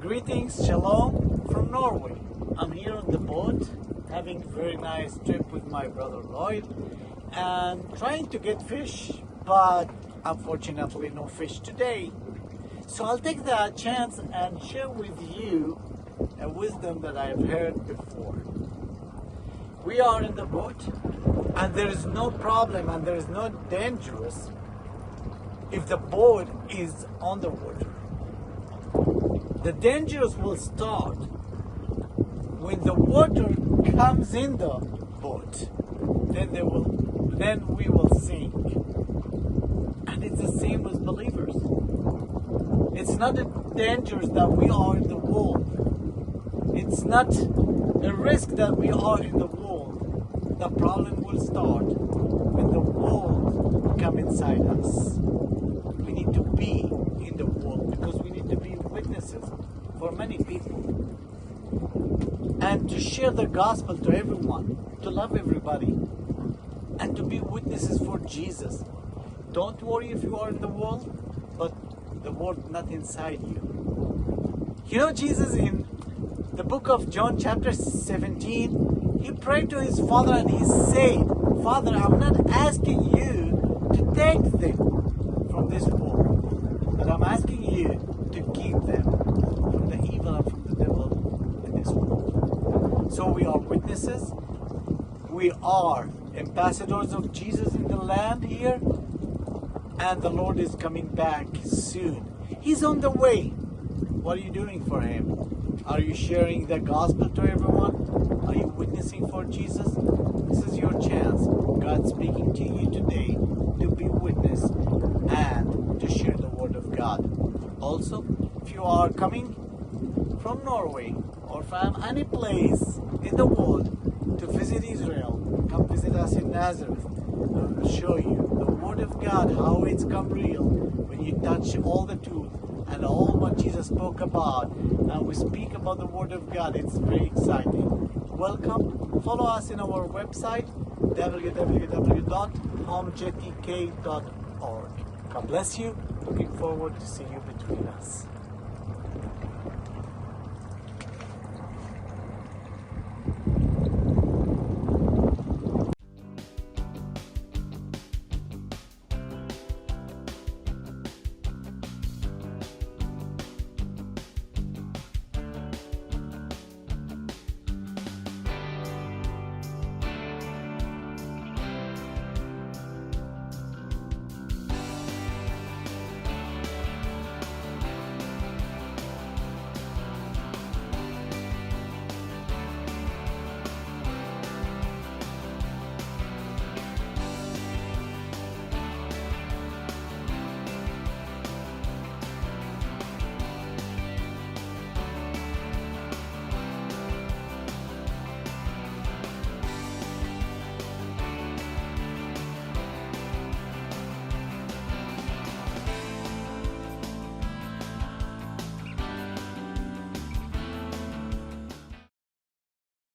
Greetings, shalom from Norway. I'm here on the boat having a very nice trip with my brother Lloyd and trying to get fish, but unfortunately no fish today. So I'll take the chance and share with you a wisdom that I've heard before. We are in the boat and there is no problem and there is no dangerous if the boat is on the water. The dangers will start when the water comes in the boat. Then we will sink. And it's the same with believers. It's not the dangers that we are in the world. It's not a risk that we are in the world. The problem will start when the world comes inside us. We need to be in the world because we need to be witnesses for many people and to share the gospel to everyone, to love everybody and to be witnesses for Jesus. Don't worry if you are in the world, but the world not inside you. You know, Jesus in the book of John chapter 17, he prayed to his Father and he said, Father, I'm not asking you to take them from this world, but I'm asking you to keep them from the evil and from the devil in this world. So we are witnesses. We are ambassadors of Jesus in the land here. And the Lord is coming back soon. He's on the way. What are you doing for Him? Are you sharing the gospel to everyone? Are you witnessing for Jesus? This is your chance. God speaking to you today to be witness and to share the word of God. Also, if you are coming from Norway or from any place in the world to visit Israel, come visit us in Nazareth. We'll show you the word of God, how it's come real when you touch all the truth and all what Jesus spoke about, and we speak about the word of God. It's very exciting. Welcome. Follow us in our website www.homejtk.org. God bless you. Looking forward to see you between us.